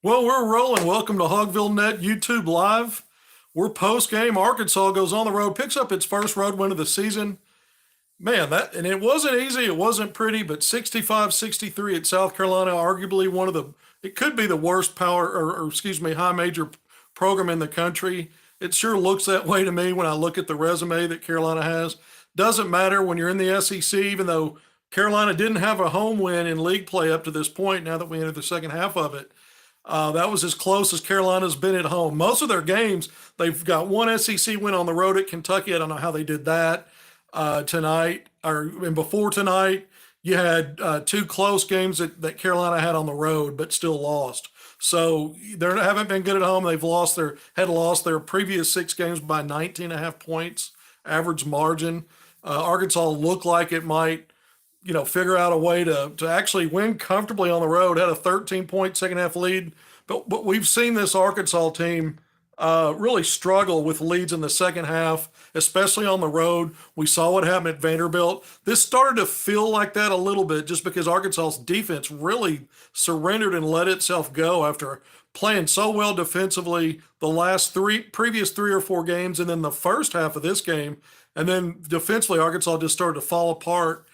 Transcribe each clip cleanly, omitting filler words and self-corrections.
Well, we're rolling. Welcome to Hogvillenet YouTube Live. We're post game. Arkansas goes on the road, picks up its first road win of the season. Man, and it wasn't easy. It wasn't pretty, but 65-63 at South Carolina, arguably it could be the worst high major program in the country. It sure looks that way to me when I look at the resume that Carolina has. Doesn't matter when you're in the SEC, even though Carolina didn't have a home win in league play up to this point, now that we enter the second half of it. That was as close as Carolina's been at home. Most of their games, they've got one SEC win on the road at Kentucky. I don't know how they did that tonight and before tonight. You had two close games that Carolina had on the road, but still lost. So they haven't been good at home. They've had lost their previous six games by 19 and a half points average margin. Arkansas looked like it might figure out a way to actually win comfortably on the road. Had a 13-point second half lead, but we've seen this Arkansas team really struggle with leads in the second half, especially on the road. We saw what happened at Vanderbilt. This started to feel like that a little bit just because Arkansas's defense really surrendered and let itself go after playing so well defensively the previous 3 or 4 games, and then the first half of this game. And then defensively, Arkansas just started to fall apart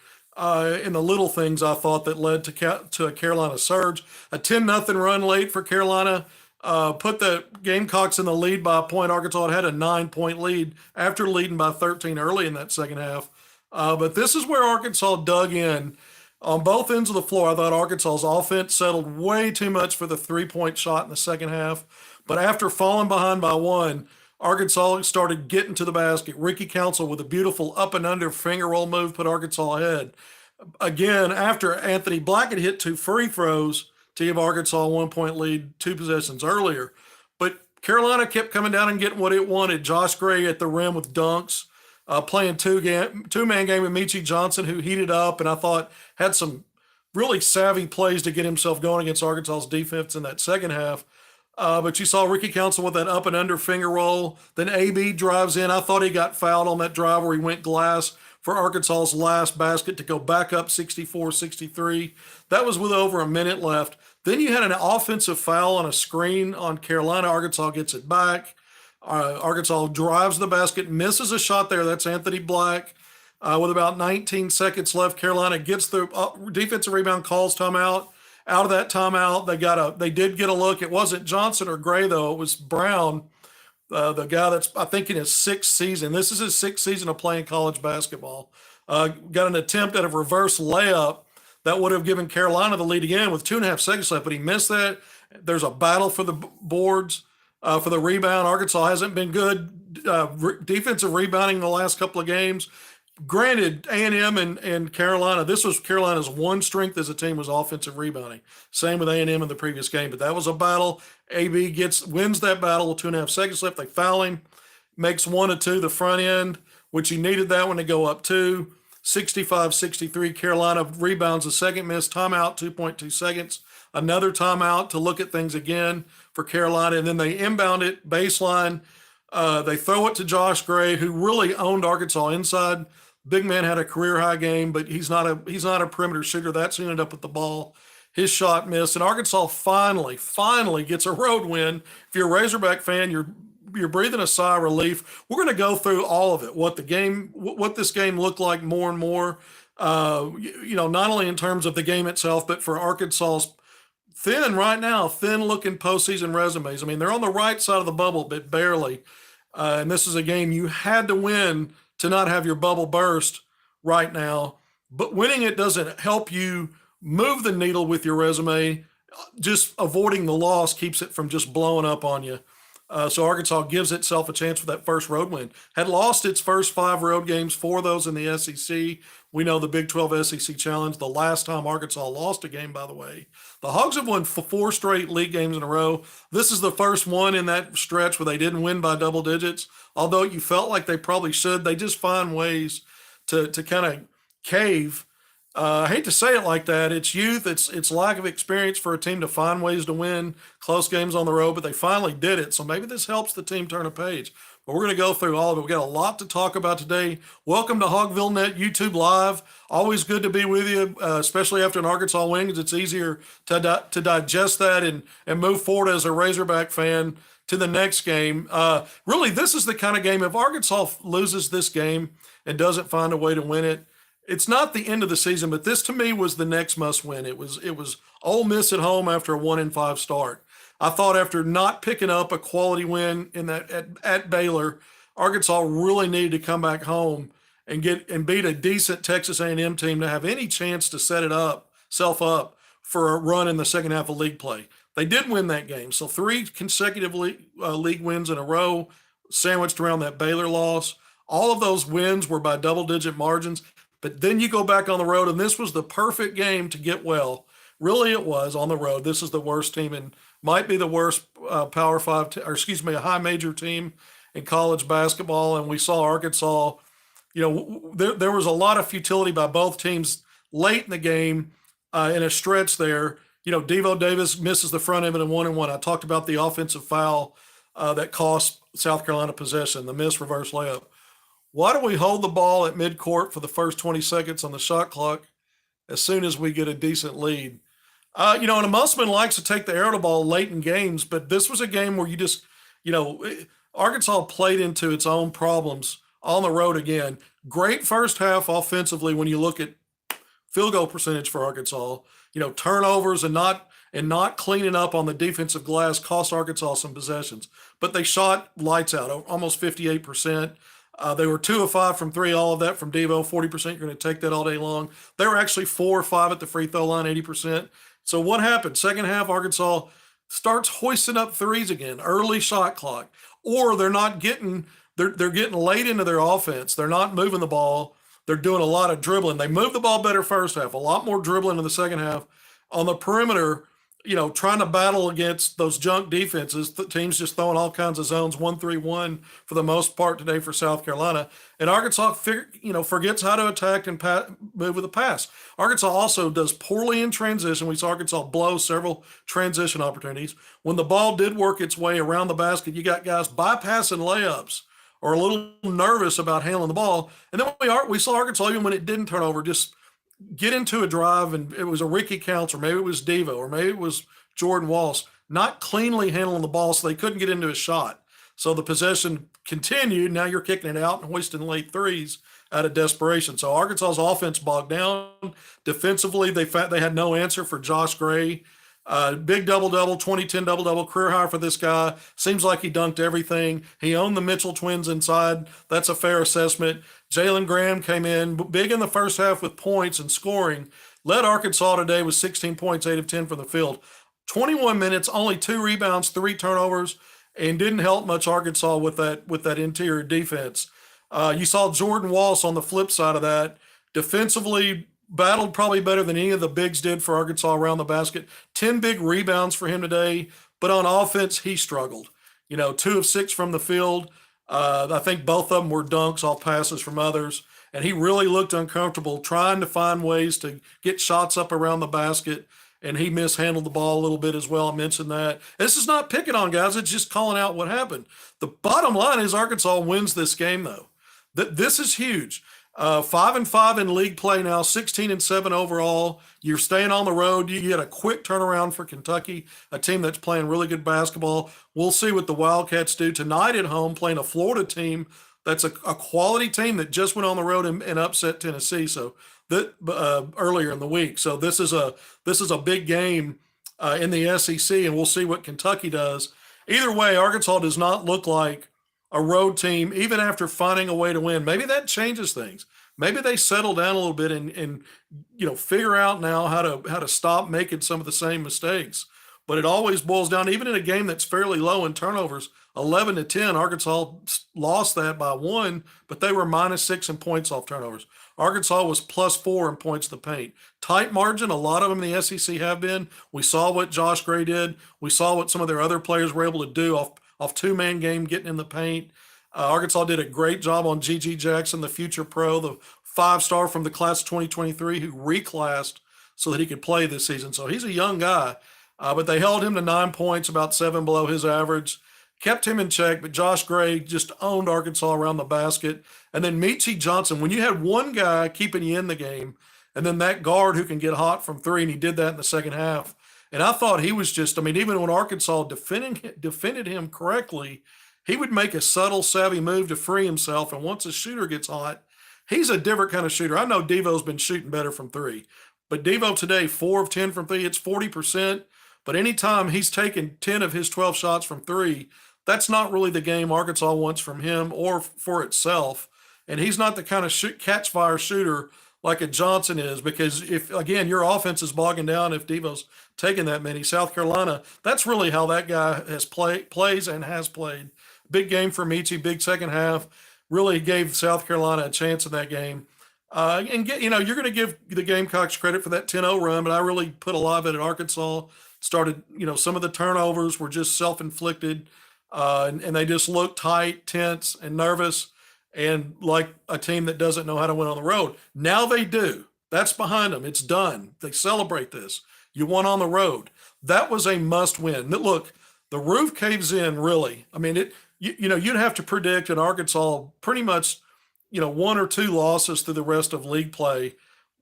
in the little things I thought that led to a Carolina surge. A 10-0 run late for Carolina put the Gamecocks in the lead by a point. Arkansas had a 9-point lead after leading by 13 early in that second half. But this is where Arkansas dug in on both ends of the floor. I thought Arkansas's offense settled way too much for the 3-point shot in the second half. But after falling behind by one, Arkansas started getting to the basket. Ricky Council with a beautiful up and under finger roll move put Arkansas ahead. Again, after Anthony Blackett hit 2 free throws to give Arkansas a 1-point lead 2 possessions earlier. But Carolina kept coming down and getting what it wanted. Josh Gray at the rim with dunks, playing two-man game with Michi Johnson, who heated up and I thought had some really savvy plays to get himself going against Arkansas's defense in that second half. But you saw Ricky Council with that up and under finger roll. Then AB drives in. I thought he got fouled on that drive where he went glass for Arkansas's last basket to go back up 64-63. That was with over a minute left. Then you had an offensive foul on a screen on Carolina. Arkansas gets it back. Arkansas drives the basket, misses a shot there. That's Anthony Black. With about 19 seconds left, Carolina gets the defensive rebound, calls timeout. Out of that timeout, they did get a look. It wasn't Johnson or Gray, though. It was Brown, the guy that's, I think, in his 6th season. This is his 6th season of playing college basketball. Got an attempt at a reverse layup that would have given Carolina the lead again with 2.5 seconds left, but he missed that. There's a battle for the boards, for the rebound. Arkansas hasn't been good defensive rebounding the last couple of games. Granted, A&M and Carolina, this was Carolina's one strength as a team was offensive rebounding. Same with A&M in the previous game, but that was a battle. AB wins that battle with 2.5 seconds left. They foul him, makes 1 of 2 the front end, which he needed that one to go up 2. 65-63, Carolina rebounds a second miss, timeout, 2.2 seconds. Another timeout to look at things again for Carolina, and then they inbound it, baseline. They throw it to Josh Gray, who really owned Arkansas inside. Big man had a career high game, but he's not a perimeter shooter. That's who ended up with the ball. His shot missed, and Arkansas finally gets a road win. If you're a Razorback fan, you're breathing a sigh of relief. We're going to go through all of it, what this game looked like more and more. Not only in terms of the game itself, but for Arkansas's thin looking postseason resumes. I mean, they're on the right side of the bubble, but barely. And this is a game you had to win to not have your bubble burst right now. But winning it doesn't help you move the needle with your resume. Just avoiding the loss keeps it from just blowing up on you. So Arkansas gives itself a chance for that first road win. Had lost its first 5 road games, 4 of those in the SEC. We know the Big 12 SEC Challenge, the last time Arkansas lost a game, by the way. The Hogs have won 4 straight league games in a row. This is the first one in that stretch where they didn't win by double digits, although you felt like they probably should. They just find ways to kind of cave. I hate to say it like that. It's youth. It's lack of experience for a team to find ways to win close games on the road, but they finally did it. So maybe this helps the team turn a page. but we're going to go through all of it. We got a lot to talk about today. Welcome to Hogvillenet YouTube Live. Always good to be with you, especially after an Arkansas win, because it's easier to digest that and move forward as a Razorback fan to the next game. Really, this is the kind of game, if Arkansas loses this game and doesn't find a way to win it, it's not the end of the season, but this to me was the next must win. It was Ole Miss at home after a 1-5 start. I thought after not picking up a quality win in that at Baylor, Arkansas really needed to come back home and beat a decent Texas A&M team to have any chance to set self up for a run in the second half of league play. They did win that game, so 3 consecutive league wins in a row, sandwiched around that Baylor loss. All of those wins were by double-digit margins. But then you go back on the road, and this was the perfect game to get well. Really, it was on the road. This is the worst team and might be the worst Power 5, a high major team in college basketball. And we saw Arkansas, there was a lot of futility by both teams late in the game in a stretch there. Devo Davis misses the front of it in 1-1. I talked about the offensive foul that cost South Carolina possession, the missed reverse layup. Why do we hold the ball at midcourt for the first 20 seconds on the shot clock as soon as we get a decent lead? And a Musselman likes to take the air to ball late in games, but this was a game where you just, Arkansas played into its own problems on the road again. Great first half offensively when you look at field goal percentage for Arkansas. Turnovers and not cleaning up on the defensive glass cost Arkansas some possessions. But they shot lights out, almost 58%. They were 2 of 5 from 3, all of that from Devo, 40%. You're going to take that all day long. They were actually 4 or 5 at the free throw line, 80%. So what happened? Second half, Arkansas starts hoisting up threes again, early shot clock. Or they're getting late into their offense. They're not moving the ball. They're doing a lot of dribbling. They moved the ball better first half, a lot more dribbling in the second half. On the perimeter, trying to battle against those junk defenses, the teams just throwing all kinds of zones, 1-3-1 for the most part today for South Carolina. And Arkansas, forgets how to attack and move with a pass. Arkansas also does poorly in transition. We saw Arkansas blow several transition opportunities. When the ball did work its way around the basket, you got guys bypassing layups or a little nervous about handling the ball. And then we saw Arkansas, even when it didn't turn over, just get into a drive, and it was a Ricky Counts, or maybe it was Devo, or maybe it was Jordan Walsh, not cleanly handling the ball, so they couldn't get into a shot. So the possession continued. Now you're kicking it out and hoisting late threes out of desperation. So Arkansas's offense bogged down. Defensively, they had no answer for Josh Gray. Big double-double, 2010 double-double, career high for this guy. Seems like he dunked everything. He owned the Mitchell twins inside. That's a fair assessment. Jalen Graham came in big in the first half with points and scoring. Led Arkansas today with 16 points, 8 of 10 from the field. 21 minutes, only 2 rebounds, 3 turnovers, and didn't help much Arkansas with that interior defense. You saw Jordan Walsh on the flip side of that. Defensively, battled probably better than any of the bigs did for Arkansas around the basket. 10 big rebounds for him today, but on offense, he struggled. 2 of 6 from the field. I think both of them were dunks off passes from others, and he really looked uncomfortable trying to find ways to get shots up around the basket, and he mishandled the ball a little bit as well. I mentioned that. This is not picking on guys. It's just calling out what happened. The bottom line is Arkansas wins this game, though. This is huge. 5-5 in league play now, 16-7 overall. You're staying on the road. You get a quick turnaround for Kentucky, a team that's playing really good basketball. We'll see what the Wildcats do tonight at home, playing a Florida team that's a quality team that just went on the road and upset Tennessee. So earlier in the week. So this is a big game in the SEC, and we'll see what Kentucky does. Either way, Arkansas does not look like a road team, even after finding a way to win. Maybe that changes things. Maybe they settle down a little bit and figure out now how to stop making some of the same mistakes. But it always boils down, even in a game that's fairly low in turnovers, 11-10, Arkansas lost that by 1, but they were -6 in points off turnovers. Arkansas was +4 in points to the paint. Tight margin, a lot of them in the SEC have been. We saw what Josh Gray did. We saw what some of their other players were able to do off two-man game, getting in the paint. Arkansas did a great job on G.G. Jackson, the future pro, the 5-star from the class of 2023 who reclassed so that he could play this season. So he's a young guy, but they held him to 9 points, about 7 below his average. kept him in check, but Josh Gray just owned Arkansas around the basket. And then Meechie Johnson, when you had one guy keeping you in the game, and then that guard who can get hot from three, and he did that in the second half. And I thought he was just, I mean, even when Arkansas defended him correctly, he would make a subtle, savvy move to free himself. And once a shooter gets hot, he's a different kind of shooter. I know Devo's been shooting better from three, but Devo today, 4 of 10 from three, it's 40%. But anytime he's taken 10 of his 12 shots from three, that's not really the game Arkansas wants from him or for itself. And he's not the kind of catch fire shooter like a Johnson is, because if, again, your offense is bogging down if Devo's taking that many. South Carolina, that's really how that guy plays and has played. Big game for Meechie, big second half. Really gave South Carolina a chance in that game. You're going to give the Gamecocks credit for that 10-0 run, but I really put a lot of it at Arkansas. Started, some of the turnovers were just self-inflicted, and they just looked tight, tense, and nervous, and like a team that doesn't know how to win on the road. Now they do. That's behind them. It's done. They celebrate this. You won on the road. That was a must-win. Look, the roof caves in, really. I mean, you'd have to predict in Arkansas pretty much, one or two losses through the rest of league play,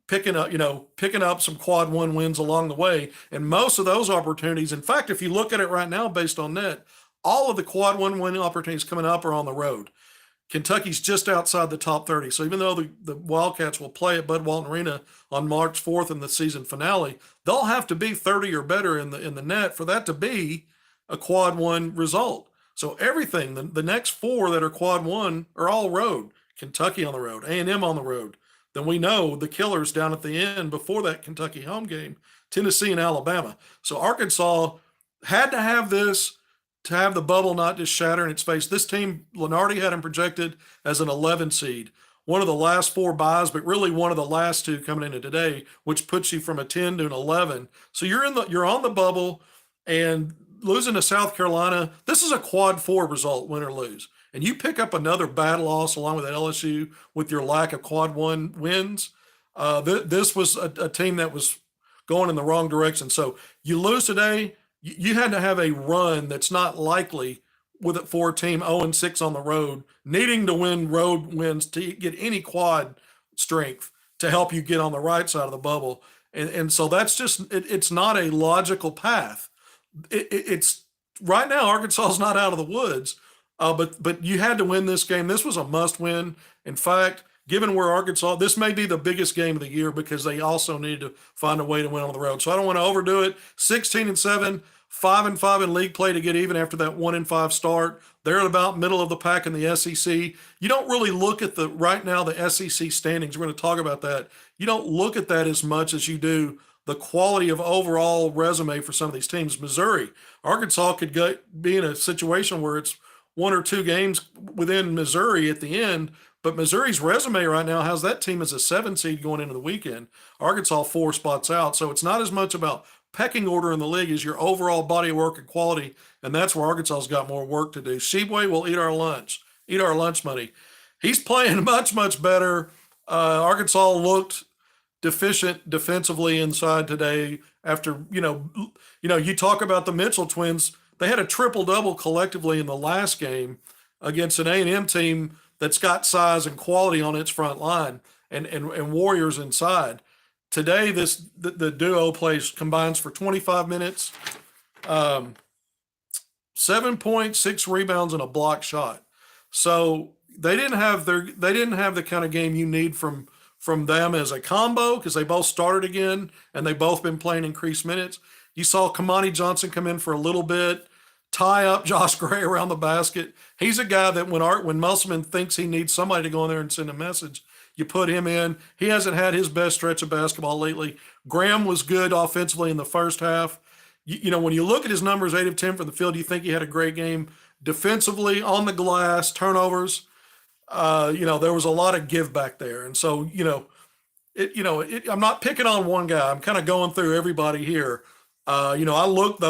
picking up some quad one wins along the way. And most of those opportunities, in fact, if you look at it right now based on that, all of the quad one win opportunities coming up are on the road. Kentucky's just outside the top 30. So even though the Wildcats will play at Bud Walton Arena on March 4th in the season finale, they'll have to be 30 or better in the net for that to be a quad one result. So everything, the next four that are quad one are all road. Kentucky on the road, A&M on the road. Then we know the killers down at the end before that Kentucky home game, Tennessee and Alabama. So Arkansas had to have this to have the bubble not just shatter in its face. This team, Lenardi had him projected as an 11 seed, one of the last four buys, but really one of the last two coming into today, which puts you from a 10 to an 11. So you're on the bubble, and losing to South Carolina, this is a quad four result, win or lose. And you pick up another bad loss along with LSU with your lack of quad one wins. This was a team that was going in the wrong direction. So you lose today, you had to have a run that's not likely with it for a team 0-6 on the road, needing to win road wins to get any quad strength to help you get on the right side of the bubble. And so that's just, it's not a logical path. It's right now, Arkansas is not out of the woods, but you had to win this game. This was a must win. In fact, given where Arkansas, this may be the biggest game of the year because they also need to find a way to win on the road. So I don't want to overdo it. 16-7, 5-5 in league play to get even after that 1-5 start. They're at about middle of the pack in the SEC. You don't really look at right now the SEC standings. We're going to talk about that. You don't look at that as much as you do the quality of overall resume for some of these teams. Missouri, Arkansas could be in a situation where it's one or two games within Missouri at the end, but Missouri's resume right now has that team as a 7 seed going into the weekend. Arkansas 4 spots out. So it's not as much about pecking order in the league as your overall body of work and quality, and that's where Arkansas's got more work to do. Sheboy will eat our lunch money. He's playing much, much better. Arkansas looked deficient defensively inside today after, you talk about the Mitchell twins. They had a triple-double collectively in the last game against an A&M team that's got size and quality on its front line and warriors inside. Today, the duo combines for 25 minutes, 7 points, 6 rebounds, and a block shot. So they didn't have the kind of game you need from them as a combo, because they both started again and they both been playing increased minutes. You saw Kamani Johnson come in for a little bit, tie up Josh Gray around the basket. He's a guy that when Musselman thinks he needs somebody to go in there and send a message, you put him in. He hasn't had his best stretch of basketball lately. Graham was good offensively in the first half. When you look at his numbers, 8 of 10 from the field, you think he had a great game. Defensively, on the glass, turnovers, there was a lot of give back there. And so, I'm not picking on one guy. I'm kind of going through everybody here. I look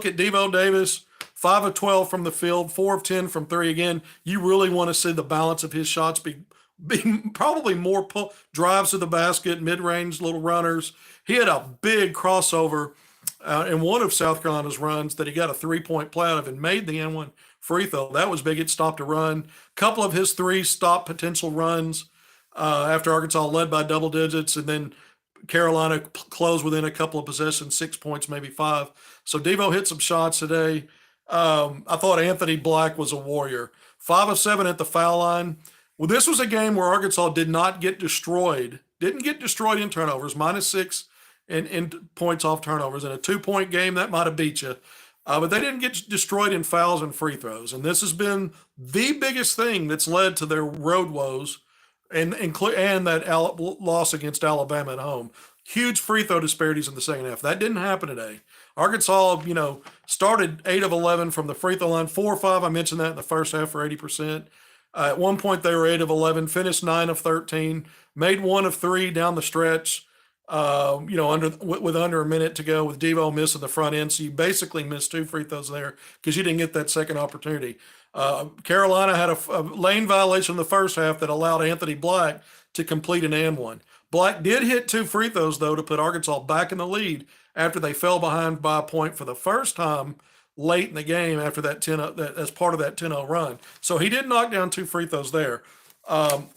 at Devo Davis, 5 of 12 from the field, 4 of 10 from three. Again, you really want to see the balance of his shots be probably more drives to the basket, mid-range little runners. He had a big crossover in one of South Carolina's runs that he got a 3-point play out of and made the N1 free throw. That was big. It stopped a run. A couple of his threes stopped potential runs after Arkansas led by double digits, and then Carolina closed within a couple of possessions, 6 points, maybe 5. So Devo hit some shots today. I thought Anthony Black was a warrior. 5 of 7 at the foul line. Well, this was a game where Arkansas did not get destroyed. Didn't get destroyed in turnovers, -6 in points off turnovers. In a 2-point game, that might have beat you. But they didn't get destroyed in fouls and free throws. And this has been the biggest thing that's led to their road woes and that loss against Alabama at home. Huge free throw disparities in the second half. That didn't happen today. Arkansas, started 8 of 11 from the free throw line, 4 or 5. I mentioned that in the first half for 80%. At one point, they were 8 of 11, finished 9 of 13, made 1 of 3 down the stretch. With under a minute to go, with Devo missing the front end, so you basically missed 2 free throws there because you didn't get that second opportunity. Carolina had a lane violation in the first half that allowed Anthony Black to complete an and one. Black did hit 2 free throws, though, to put Arkansas back in the lead after they fell behind by a point for the first time late in the game after that 10 as part of that 10-0 run. So he did knock down 2 free throws there.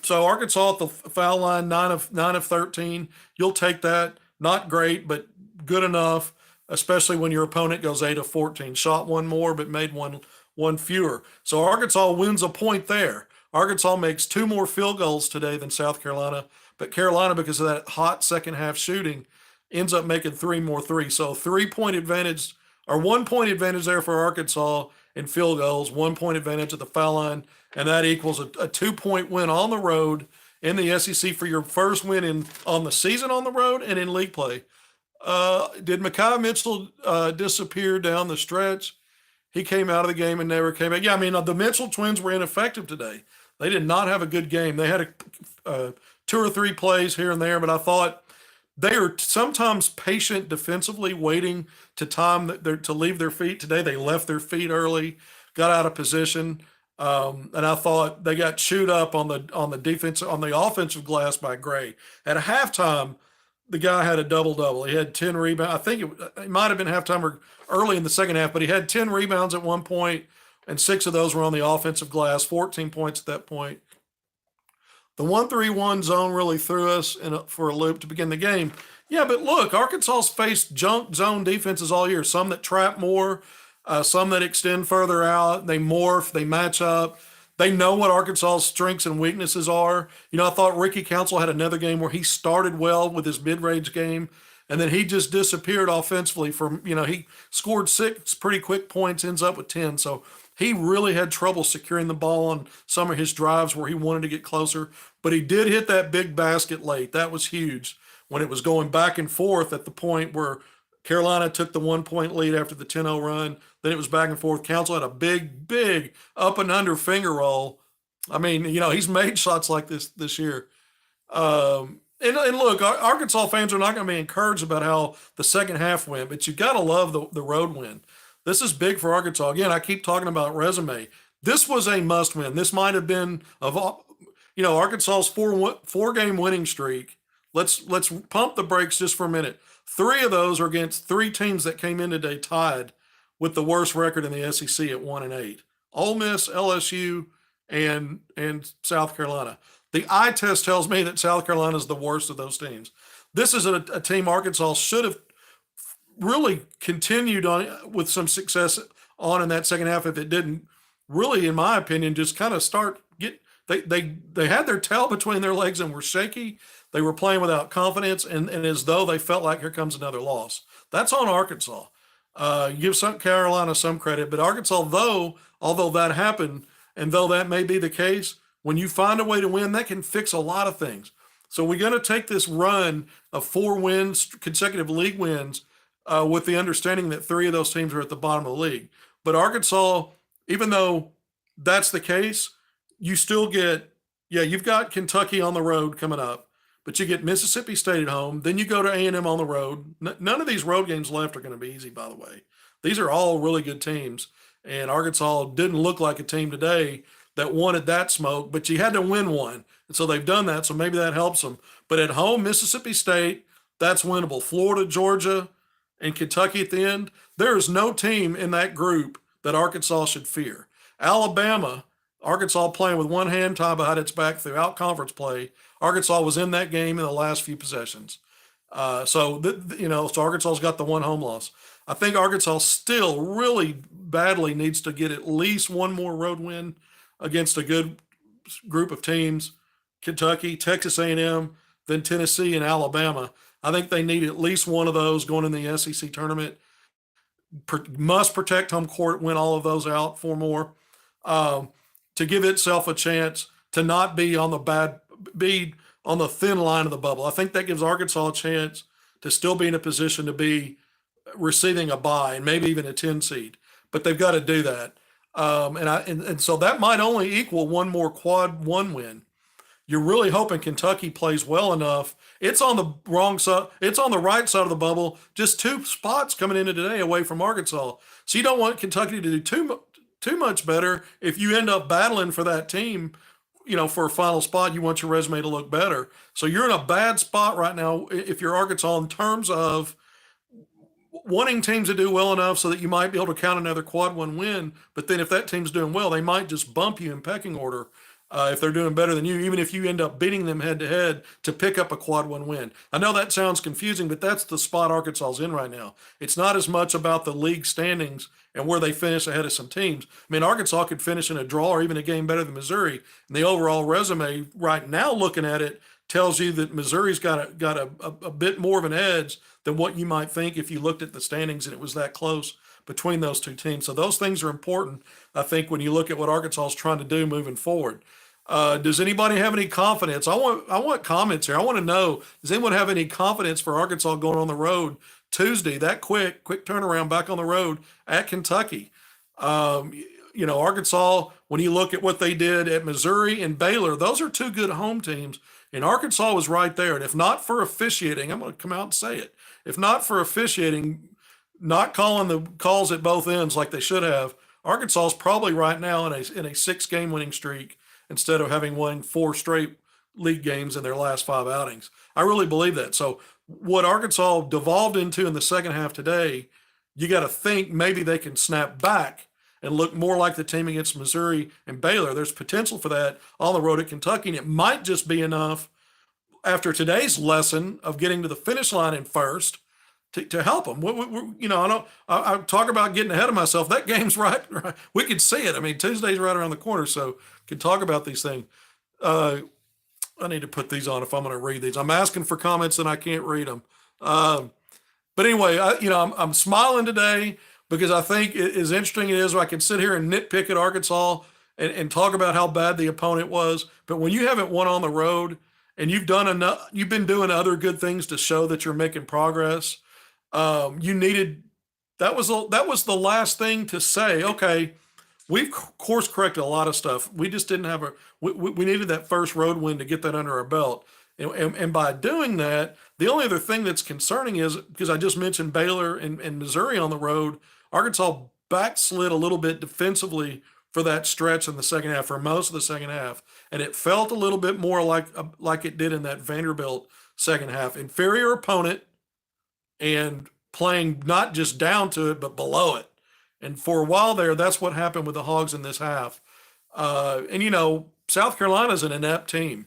So Arkansas at the foul line, 9 of 13. You'll take that. Not great, but good enough, especially when your opponent goes 8 of 14. Shot 1 more, but made one fewer. So Arkansas wins a point there. Arkansas makes 2 more field goals today than South Carolina, but Carolina, because of that hot second half shooting, ends up making 3 more threes. So 3-point advantage, or 1-point advantage there for Arkansas in field goals, 1-point advantage at the foul line, and that equals a 2-point win on the road in the SEC for your first win on the season on the road and in league play. Did Mekhi Mitchell disappear down the stretch? He came out of the game and never came back. Yeah, the Mitchell twins were ineffective today. They did not have a good game. They had 2 or 3 plays here and there, but I thought they are sometimes patient defensively, waiting to leave their feet. Today they left their feet early, got out of position, and I thought they got chewed up on the offensive glass by Gray. At a halftime, the guy had a double-double. He had 10 rebounds. I think it might have been halftime or early in the second half, but he had 10 rebounds at one point, and 6 of those were on the offensive glass, 14 points at that point. The 1-3-1 zone really threw us for a loop to begin the game. Yeah, but look, Arkansas's faced junk zone defenses all year, some that trap more, some that extend further out. They morph, they match up. They know what Arkansas's strengths and weaknesses are. I thought Ricky Council had another game where he started well with his mid-range game, and then he just disappeared offensively he scored 6 pretty quick points, ends up with 10. So he really had trouble securing the ball on some of his drives where he wanted to get closer. But he did hit that big basket late. That was huge when it was going back and forth at the point where Carolina took the 1-point lead after the 10-0 run. Then it was back and forth. Council had a big up and under finger roll. He's made shots like this year. And look, Arkansas fans are not going to be encouraged about how the second half went, but you got to love the road win. This is big for Arkansas. Again, I keep talking about resume. This was a must win. This might have been Arkansas's 4-game winning streak. Let's pump the brakes just for a minute. 3 of those are against 3 teams that came in today tied with the worst record in the SEC at 1-8. Ole Miss, LSU, and South Carolina. The eye test tells me that South Carolina is the worst of those teams. This is a team Arkansas should have really continued on with some success on in that second half if it didn't really, in my opinion, just kind of they had their tail between their legs and were shaky. They were playing without confidence and as though they felt like here comes another loss. That's on Arkansas. Give Carolina some credit, but Arkansas, although that happened, and though that may be the case, when you find a way to win, that can fix a lot of things. So we're going to take this run of 4 wins, consecutive league wins, with the understanding that 3 of those teams are at the bottom of the league. But Arkansas, even though that's the case, you still you've got Kentucky on the road coming up, but you get Mississippi State at home. Then you go to A&M on the road. None of these road games left are going to be easy, by the way. These are all really good teams, and Arkansas didn't look like a team today that wanted that smoke, but you had to win one. And so they've done that, so maybe that helps them. But at home, Mississippi State, that's winnable. Florida, Georgia, and Kentucky at the end, there is no team in that group that Arkansas should fear. Alabama, Arkansas playing with one hand tied behind its back throughout conference play. Arkansas was in that game in the last few possessions. So Arkansas's got the one home loss. I think Arkansas still really badly needs to get at least one more road win against a good group of teams: Kentucky, Texas A&M, then Tennessee and Alabama. I think they need at least one of those going in the SEC tournament. Must protect home court, win all of those out, four more, to give itself a chance to not be be on the thin line of the bubble. I think that gives Arkansas a chance to still be in a position to be receiving a bye and maybe even a 10 seed, but they've got to do that. And so that might only equal one more quad one win. You're really hoping Kentucky plays well enough. It's on the wrong side. It's on the right side of the bubble, just 2 spots coming into today away from Arkansas. So you don't want Kentucky to do too much better. If you end up battling for that team, for a final spot, you want your resume to look better. So you're in a bad spot right now if you're Arkansas in terms of wanting teams to do well enough so that you might be able to count another quad one win. But then if that team's doing well, they might just bump you in pecking order. If they're doing better than you, even if you end up beating them head to head to pick up a quad one win. I know that sounds confusing, but that's the spot Arkansas's in right now. It's not as much about the league standings and where they finish ahead of some teams. I mean, Arkansas could finish in a draw or even a game better than Missouri. And the overall resume right now, looking at it, tells you that Missouri's got a bit more of an edge than what you might think if you looked at the standings and it was that close between those two teams. So those things are important, I think, when you look at what Arkansas is trying to do moving forward. Does anybody have any confidence? I want comments here. I want to know, does anyone have any confidence for Arkansas going on the road Tuesday, that quick turnaround back on the road at Kentucky? Arkansas, when you look at what they did at Missouri and Baylor, those are 2 good home teams. And Arkansas was right there. And if not for officiating, I'm going to come out and say it. If not for officiating, not calling the calls at both ends like they should have, Arkansas is probably right now in a 6-game winning streak instead of having won 4 straight league games in their last 5 outings. I really believe that. So what Arkansas devolved into in the second half today, you got to think maybe they can snap back and look more like the team against Missouri and Baylor. There's potential for that on the road at Kentucky, and it might just be enough after today's lesson of getting to the finish line in first to help them. I talk about getting ahead of myself. That game's right. We could see it. I mean, Tuesday's right around the corner, so can talk about these things. I need to put these on if I'm going to read these. I'm asking for comments and I can't read them. But anyway, I'm smiling today because I think as interesting it is, I can sit here and nitpick at Arkansas and talk about how bad the opponent was. But when you haven't won on the road and you've done enough, you've been doing other good things to show that you're making progress. You needed, that was the last thing to say. Okay, we've course corrected a lot of stuff. We just didn't have we needed that first road win to get that under our belt. And by doing that, the only other thing that's concerning is, because I just mentioned Baylor and Missouri on the road, Arkansas backslid a little bit defensively for that stretch in the second half, for most of the second half. And it felt a little bit more like it did in that Vanderbilt second half. Inferior opponent and playing not just down to it, but below it. And for a while there, that's what happened with the Hogs in this half. South Carolina's an inept team.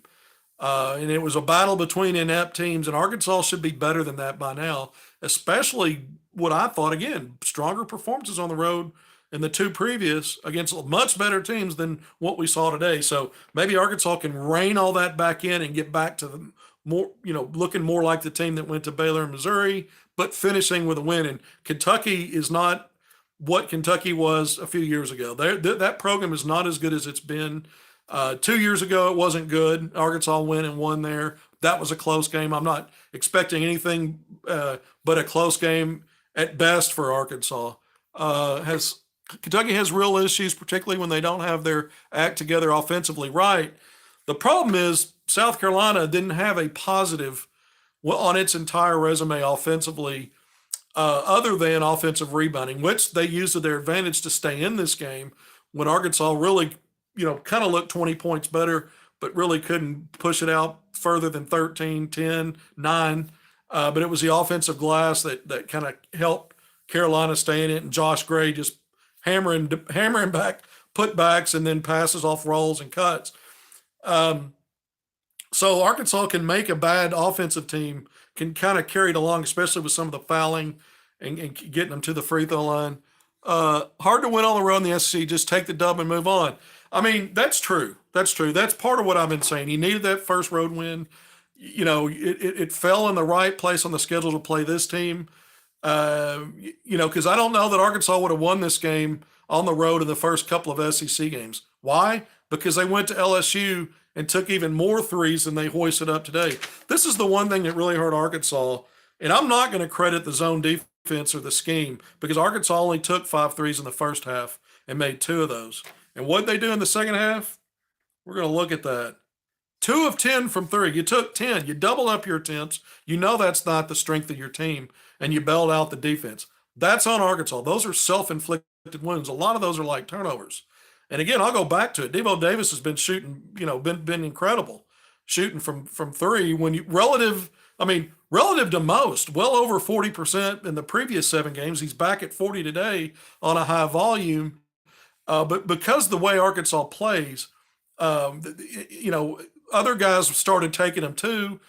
And it was a battle between inept teams, and Arkansas should be better than that by now, especially what I thought, again, stronger performances on the road in the 2 previous against much better teams than what we saw today. So maybe Arkansas can rein all that back in and get back to the more, looking more like the team that went to Baylor and Missouri, but finishing with a win. And Kentucky is not what Kentucky was a few years ago. That program is not as good as it's been. 2 years ago, it wasn't good. Arkansas went and won there. That was a close game. I'm not expecting anything but a close game at best for Arkansas. Kentucky has real issues, particularly when they don't have their act together offensively right. The problem is South Carolina didn't have a positive on its entire resume offensively, other than offensive rebounding, which they used to their advantage to stay in this game when Arkansas really, kind of looked 20 points better, but really couldn't push it out further than 13, 10, 9. But it was the offensive glass that kind of helped Carolina stay in it, and Josh Gray just hammering back putbacks and then passes off rolls and cuts. So Arkansas can make a bad offensive team, can kind of carry it along, especially with some of the fouling and getting them to the free throw line. Hard to win on the road in the SEC. Just take the dub and move on. I mean, that's true. That's true. That's part of what I've been saying. He needed that first road win. It fell in the right place on the schedule to play this team. Because I don't know that Arkansas would have won this game on the road in the first couple of SEC games. Why? Because they went to LSU and took even more threes than they hoisted up today. This is the one thing that really hurt Arkansas. And I'm not going to credit the zone defense or the scheme because Arkansas only took 5 threes in the first half and made 2 of those. And what they do in the second half, we're going to look at that. 2 of 10 from 3. You took 10. You doubled up your attempts. You know that's not the strength of your team, and you bailed out the defense. That's on Arkansas. Those are self-inflicted wounds. A lot of those are like turnovers. And again, I'll go back to it. Devo Davis has been shooting, been incredible, shooting from 3 when you relative to most, well over 40% in the previous 7 games. He's back at 40 today on a high volume. But because the way Arkansas plays, other guys started taking them too,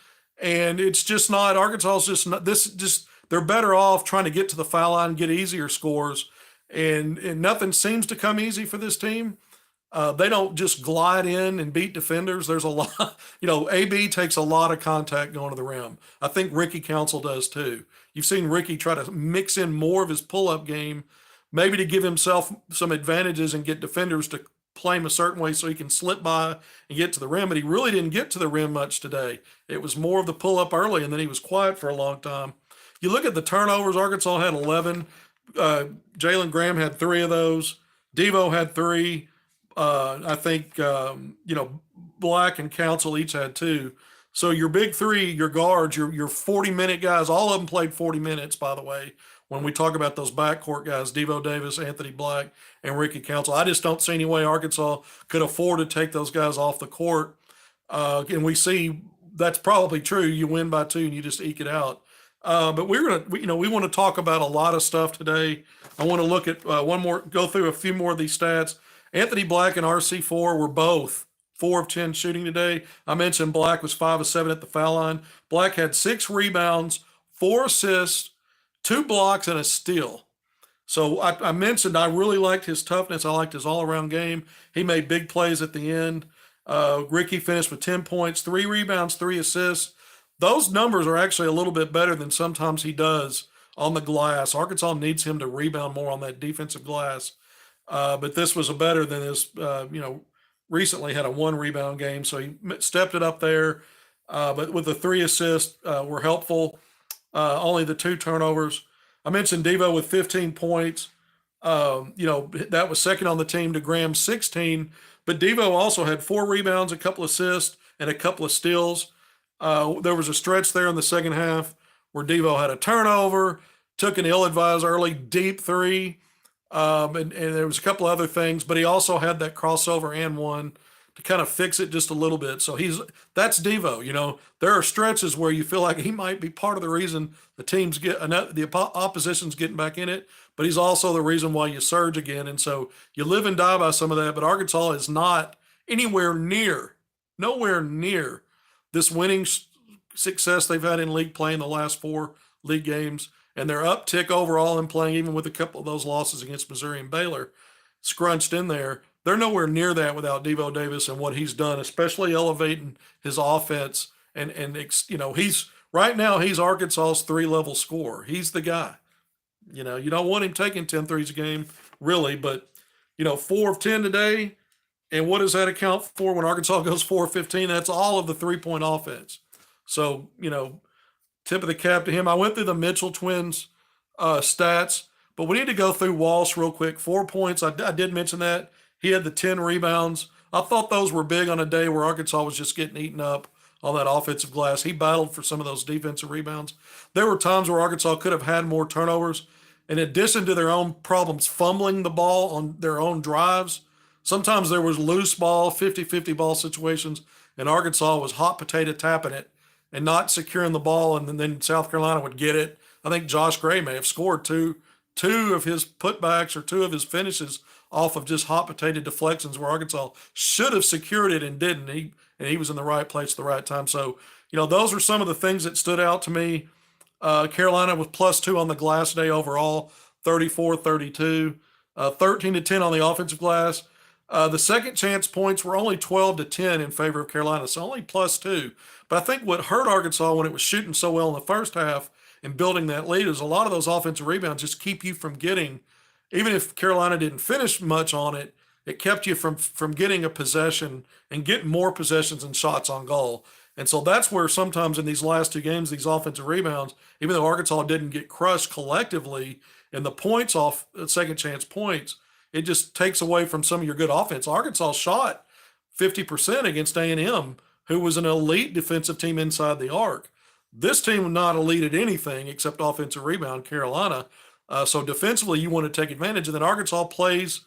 and it's just not Arkansas's just not this just they're better off trying to get to the foul line and get easier scores, and nothing seems to come easy for this team. They don't just glide in and beat defenders. There's a lot, AB takes a lot of contact going to the rim. I think Ricky Council does too. You've seen Ricky try to mix in more of his pull-up game, maybe to give himself some advantages and get defenders to play him a certain way so he can slip by and get to the rim. But he really didn't get to the rim much today. It was more of the pull-up early, and then he was quiet for a long time. You look at the turnovers, Arkansas had 11. Jalen Graham had 3 of those. Devo had 3. I think, Black and Council each had 2. So your big 3, your guards, your 40-minute guys, all of them played 40 minutes, by the way, when we talk about those backcourt guys, Devo Davis, Anthony Black, and Ricky Council. I just don't see any way Arkansas could afford to take those guys off the court. And we see that's probably true. You win by 2 and you just eke it out. But we want to talk about a lot of stuff today. I want to look at go through a few more of these stats. Anthony Black and RC4 were both 4 of 10 shooting today. I mentioned Black was 5 of 7 at the foul line. Black had 6 rebounds, 4 assists, 2 blocks, and a steal. So I mentioned I really liked his toughness. I liked his all-around game. He made big plays at the end. Ricky finished with 10 points, 3 rebounds, 3 assists. Those numbers are actually a little bit better than sometimes he does on the glass. Arkansas needs him to rebound more on that defensive glass. But this was a better than his, recently had a 1 rebound game. So he stepped it up there. But with the 3 assists were helpful. Only the 2 turnovers. I mentioned Devo with 15 points. That was second on the team to Graham's 16. But Devo also had 4 rebounds, a couple assists, and a couple of steals. There was a stretch there in the second half where Devo had a turnover, took an ill-advised early deep 3, and there was a couple other things. But he also had that crossover and one to kind of fix it just a little bit. So that's Devo. There are stretches where you feel like he might be part of the reason the opposition's getting back in it, but he's also the reason why you surge again. And so you live and die by some of that, but Arkansas is not nowhere near this winning success they've had in league play in the last 4 league games, and their uptick overall in playing, even with a couple of those losses against Missouri and Baylor scrunched in there. They're nowhere near that without Devo Davis and what he's done, especially elevating his offense. And he's right now he's Arkansas's 3-level scorer. He's the guy. You don't want him taking 10 threes a game, really, but 4 of 10 today. And what does that account for when Arkansas goes 4 of 15? That's all of the 3-point offense. So, tip of the cap to him. I went through the Mitchell twins stats, but we need to go through Walsh real quick. 4 points. I did mention that. He had the 10 rebounds. I thought those were big on a day where Arkansas was just getting eaten up on that offensive glass. He battled for some of those defensive rebounds. There were times where Arkansas could have had more turnovers. In addition to their own problems fumbling the ball on their own drives, sometimes there was loose ball, 50-50 ball situations, and Arkansas was hot potato tapping it and not securing the ball, and then South Carolina would get it. I think Josh Gray may have scored two two of his putbacks or two of his finishes off of just hot potato deflections where Arkansas should have secured it and didn't. He was in the right place at the right time. So, those are some of the things that stood out to me. Carolina was +2 on the glass day overall, 34-32, 13-10 on the offensive glass. The second chance points were only 12-10 in favor of Carolina, so only +2. But I think what hurt Arkansas when it was shooting so well in the first half and building that lead is a lot of those offensive rebounds just keep you from getting, even if Carolina didn't finish much on it, it kept you from getting a possession and getting more possessions and shots on goal. And so that's where sometimes in these last two games, these offensive rebounds, even though Arkansas didn't get crushed collectively in the points off second chance points, it just takes away from some of your good offense. Arkansas shot 50% against A&M, who was an elite defensive team inside the arc. This team was not elite at anything except offensive rebound, Carolina. So defensively, you want to take advantage. And then Arkansas plays,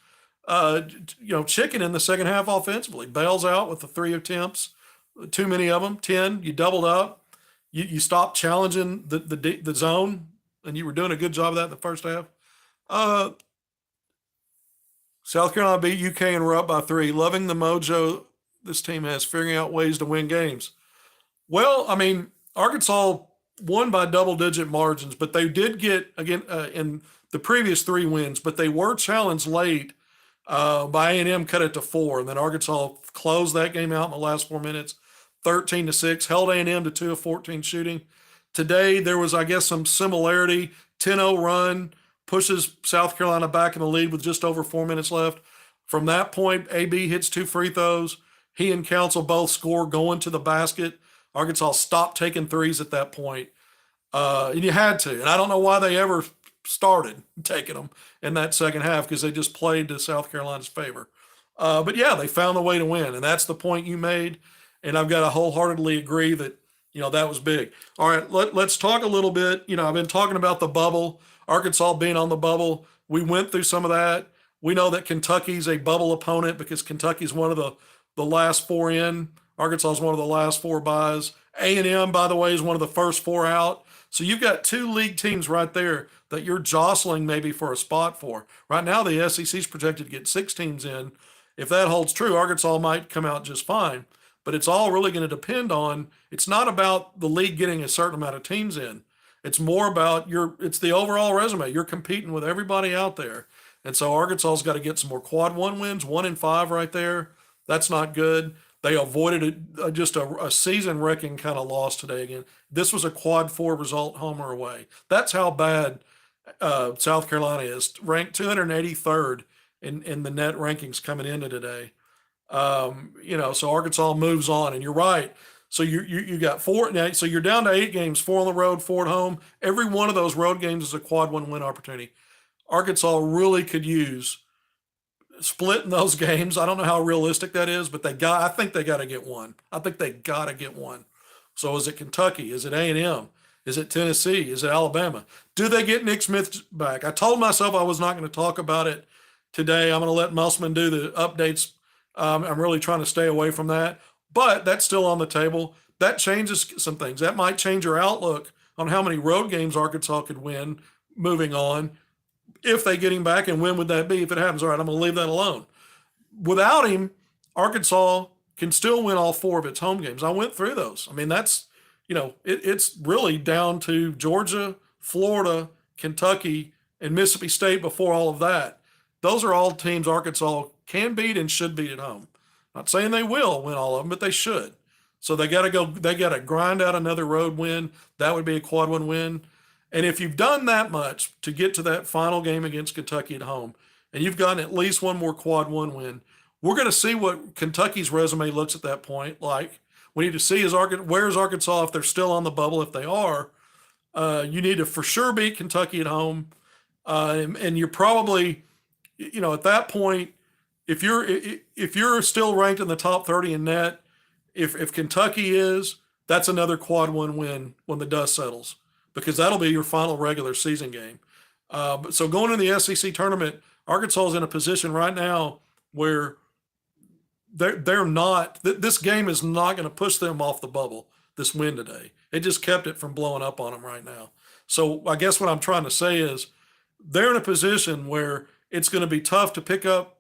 chicken in the second half offensively. Bails out with the 3 attempts, too many of them, 10. You doubled up. You stopped challenging the zone, and you were doing a good job of that in the first half. South Carolina beat UK and were up by 3. Loving the mojo this team has, figuring out ways to win games. Well, I mean, Arkansas won by double-digit margins, but they did get, again, in the previous 3 wins, but they were challenged late by A&M, cut it to 4, and then Arkansas closed that game out in the last 4 minutes, 13-6, held A&M to 2 of 14 shooting. Today, there was, I guess, some similarity. 10-0 run pushes South Carolina back in the lead with just over 4 minutes left. From that point, AB hits 2 free throws. He and Council both score going to the basket. Arkansas stopped taking threes at that point. And you had to. And I don't know why they ever started taking them in that second half because they just played to South Carolina's favor. But yeah, they found a way to win. And that's the point you made. And I've got to wholeheartedly agree that, that was big. All right, let's talk a little bit. I've been talking about the bubble, Arkansas being on the bubble. We went through some of that. We know that Kentucky's a bubble opponent because Kentucky's one of the last 4 in. Arkansas is one of the last 4 buys. A&M, by the way, is one of the first 4 out. So you've got 2 league teams right there that you're jostling maybe for a spot for. Right now, the SEC's projected to get 6 teams in. If that holds true, Arkansas might come out just fine. But it's all really going to depend on, it's not about the league getting a certain amount of teams in. It's more about it's the overall resume. You're competing with everybody out there. And so Arkansas's got to get some more quad 1 wins, 1 and 5 right there. That's not good. They avoided just a season-wrecking kind of loss today again. This was a quad 4 result, home or away. That's how bad South Carolina is. Ranked 283rd in the net rankings coming into today. So Arkansas moves on, and you're right. So you got 4 now. So you're down to 8 games, 4 on the road, 4 at home. Every one of those road games is a quad 1 win opportunity. Arkansas really could use splitting those games. I don't know how realistic that is, but I think they got to get one. I think they got to get one. So is it Kentucky? Is it A&M? Is it Tennessee? Is it Alabama? Do they get Nick Smith back? I told myself I was not going to talk about it today. I'm going to let Musselman do the updates. I'm really trying to stay away from that, but that's still on the table. That changes some things. That might change your outlook on how many road games Arkansas could win moving on. If they get him back, and when would that be if it happens? All right, I'm going to leave that alone. Without him, Arkansas can still win all 4 of its home games. I went through those. I mean, that's, it's really down to Georgia, Florida, Kentucky, and Mississippi State before all of that. Those are all teams Arkansas can beat and should beat at home. Not saying they will win all of them, but they should. So they got to grind out another road win. That would be a quad 1 win. And if you've done that much to get to that final game against Kentucky at home, and you've gotten at least one more quad 1 win, we're going to see what Kentucky's resume looks at that point like. We need to see where's Arkansas if they're still on the bubble. If they are, you need to for sure beat Kentucky at home. And you're probably, at that point, if you're still ranked in the top 30 in net, if Kentucky is, that's another quad 1 win when the dust settles, because that'll be your final regular season game. So going into the SEC tournament, Arkansas is in a position right now where they're not. This game is not going to push them off the bubble. This win today, it just kept it from blowing up on them right now. So I guess what I'm trying to say is, they're in a position where it's going to be tough to pick up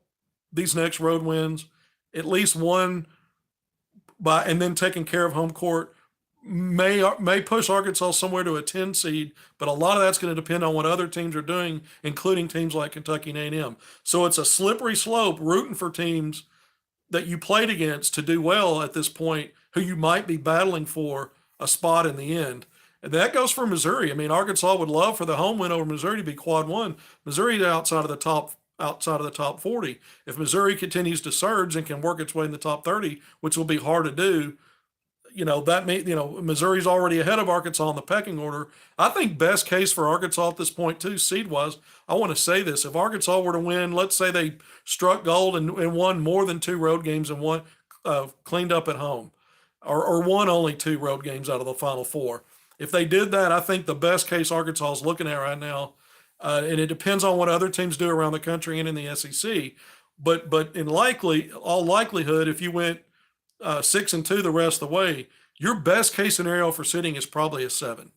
these next road wins, at least one by, and then taking care of home court may push Arkansas somewhere to a 10 seed, but a lot of that's going to depend on what other teams are doing, including teams like Kentucky and A&M. So it's a slippery slope rooting for teams that you played against to do well at this point, who you might be battling for a spot in the end. And that goes for Missouri. I mean, Arkansas would love for the home win over Missouri to be quad one. Missouri outside of the top 40. If Missouri continues to surge and can work its way in the top 30, which will be hard to do, that means Missouri's already ahead of Arkansas in the pecking order. I think best case for Arkansas at this point too, seed wise. I want to say this: if Arkansas were to win, let's say they struck gold and won more than 2 road games and won cleaned up at home, or won only 2 road games out of the Final Four. If they did that, I think the best case Arkansas is looking at right now, and it depends on what other teams do around the country and in the SEC. But in all likelihood, if you went 6-2 the rest of the way, your best case scenario for sitting is probably a 7.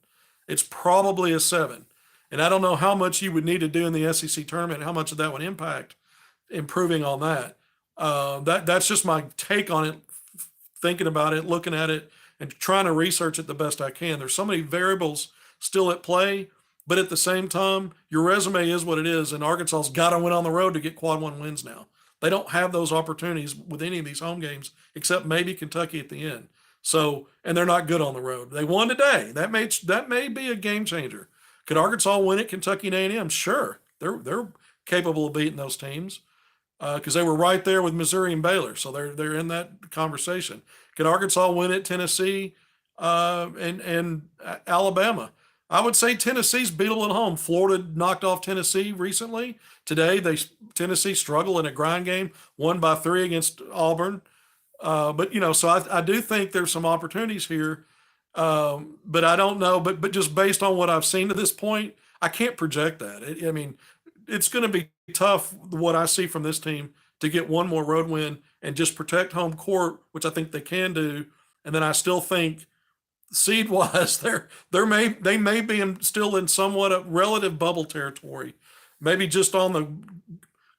It's probably a 7. And I don't know how much you would need to do in the SEC tournament, how much of that would impact improving on that. That's just my take on it, thinking about it, looking at it, and trying to research it the best I can. There's so many variables still at play, but at the same time, your resume is what it is, and Arkansas's got to win on the road to get quad one wins now. They don't have those opportunities with any of these home games, except maybe Kentucky at the end. So, and they're not good on the road. They won today. That may be a game changer. Could Arkansas win at Kentucky and A&M? Sure, they're capable of beating those teams because they were right there with Missouri and Baylor, so they're in that conversation. Could Arkansas win at Tennessee and Alabama? I would say Tennessee's beatable at home. Florida knocked off Tennessee recently. Today, Tennessee struggled in a grind game, won by 3 against Auburn. So I do think there's some opportunities here, but I don't know. But just based on what I've seen to this point, I can't project that. It's going to be tough, what I see from this team, to get one more road win and just protect home court, which I think they can do. And then I still think, seed wise, they may be still in somewhat a relative bubble territory, maybe just on the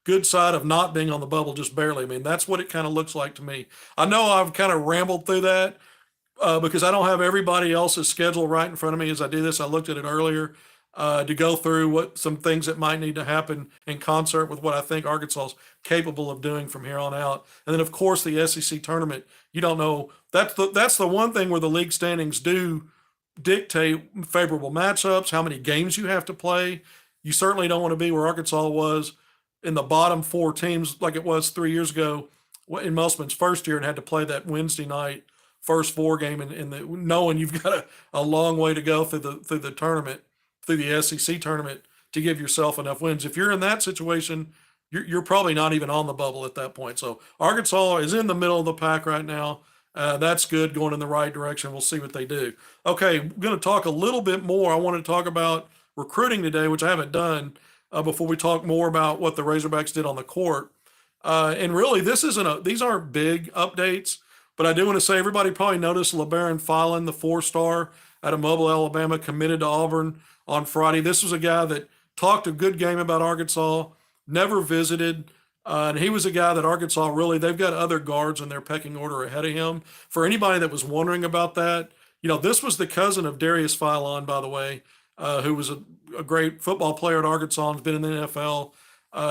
good side of not being on the bubble, just barely. I mean, that's what it kind of looks like to me. I know I've kind of rambled through that because I don't have everybody else's schedule right in front of me as I do this. I looked at it earlier to go through what some things that might need to happen in concert with what I think Arkansas is capable of doing from here on out. And then, of course, the SEC tournament. You don't know. That's the one thing where the league standings do dictate favorable matchups, how many games you have to play. You certainly don't want to be where Arkansas was in the bottom 4 teams like it was 3 years ago in Musman's first year and had to play that Wednesday night first 4 game knowing you've got a long way to go through the tournament, through the SEC tournament, to give yourself enough wins. If you're in that situation, you're probably not even on the bubble at that point. So Arkansas is in the middle of the pack right now. That's good, going in the right direction. We'll see what they do. Okay, I'm going to talk a little bit more. I want to talk about recruiting today, which I haven't done before we talk more about what the Razorbacks did on the court. And really, these aren't big updates, but I do want to say everybody probably noticed LeBaron Fallon, the 4-star out of Mobile, Alabama, committed to Auburn on Friday. This was a guy that talked a good game about Arkansas, never visited, and he was a guy that Arkansas really, they've got other guards in their pecking order ahead of him. For anybody that was wondering about that, this was the cousin of Darius Fallon, by the way, who was a great football player at Arkansas and has been in the NFL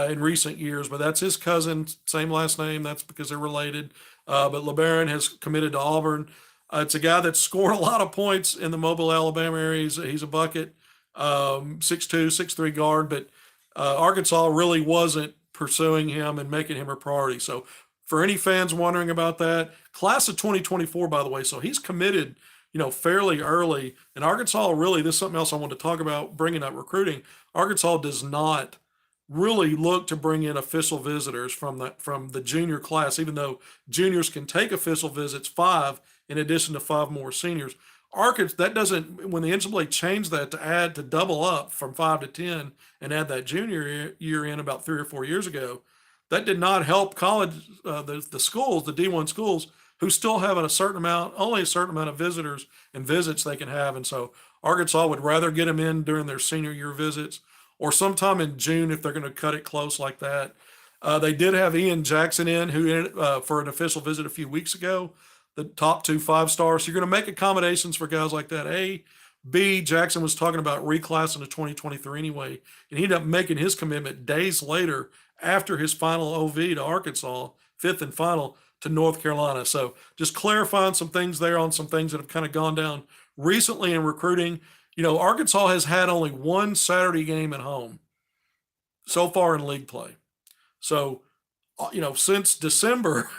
in recent years, but that's his cousin, same last name. That's because they're related. But LeBaron has committed to Auburn. It's a guy that scored a lot of points in the Mobile, Alabama area. He's a bucket, 6'2", 6'3" guard, but Arkansas really wasn't pursuing him and making him a priority. So for any fans wondering about that, class of 2024, by the way, so he's committed, fairly early. And Arkansas really, this is something else I want to talk about, bringing up recruiting. Arkansas does not really look to bring in official visitors from the junior class, even though juniors can take official visits, 5 in addition to 5 more seniors. Arkansas, that doesn't, when the NCAA changed that to double up from 5 to 10 and add that junior year in about 3 or 4 years ago, that did not help college, the schools, the D1 schools, who still have only a certain amount of visitors and visits they can have. And so Arkansas would rather get them in during their senior year visits or sometime in June if they're going to cut it close like that. They did have Ian Jackson in for an official visit a few weeks ago, the top 2 5 stars. So you're going to make accommodations for guys like that. A, B, Jackson was talking about reclassing to 2023 anyway, and he ended up making his commitment days later after his final OV to Arkansas, fifth and final to North Carolina. So just clarifying some things there on some things that have kind of gone down recently in recruiting. Arkansas has had only one Saturday game at home so far in league play. So, since December,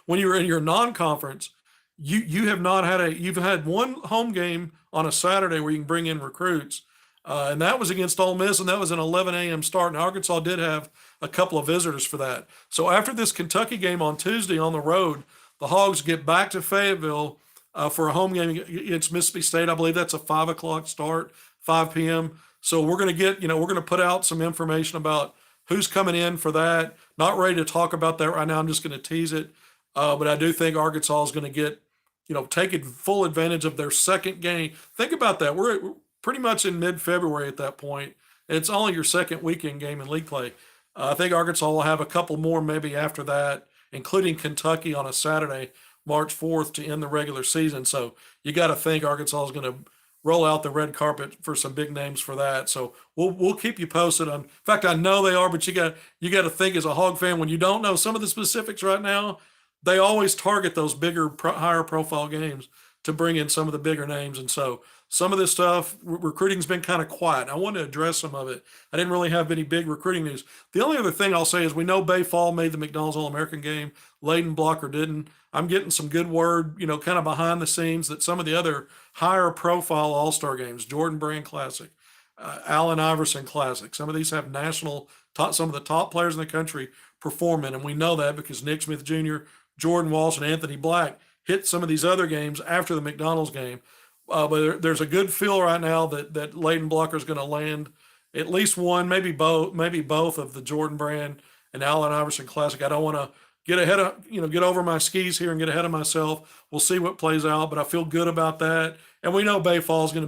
when you were in your non-conference, you have not you've had one home game on a Saturday where you can bring in recruits, and that was against Ole Miss, and that was an 11 a.m. start. And Arkansas did have a couple of visitors for that. So after this Kentucky game on Tuesday on the road, the Hogs get back to Fayetteville for a home game against Mississippi State. I believe that's a 5 o'clock start, 5 p.m. So we're going to we're going to put out some information about who's coming in for that. Not ready to talk about that right now. I'm just going to tease it. But I do think Arkansas is going to get, taking full advantage of their second game. Think about that. We're pretty much in mid-February at that point, and it's only your second weekend game in league play. I think Arkansas will have a couple more maybe after that, including Kentucky on a Saturday, March 4th, to end the regular season. So you got to think Arkansas is going to roll out the red carpet for some big names for that. So we'll keep you posted. In fact, I know they are, but you got to think as a Hog fan, when you don't know some of the specifics right now, they always target those bigger, higher profile games to bring in some of the bigger names. And so some of this stuff, recruiting's been kind of quiet. I wanted to address some of it. I didn't really have any big recruiting news. The only other thing I'll say is we know Bay Fall made the McDonald's All-American game. Layden Blocker didn't. I'm getting some good word, kind of behind the scenes, that some of the other higher profile All-Star games, Jordan Brand Classic, Allen Iverson Classic, some of these have some of the top players in the country performing, and we know that because Nick Smith Jr., Jordan Walsh, and Anthony Black hit some of these other games after the McDonald's game. But there's a good feel right now that Layden Blocker is going to land at least one, maybe both of the Jordan Brand and Allen Iverson Classic. I don't want to get over my skis here and get ahead of myself. We'll see what plays out, but I feel good about that. And we know Bay Fall is going to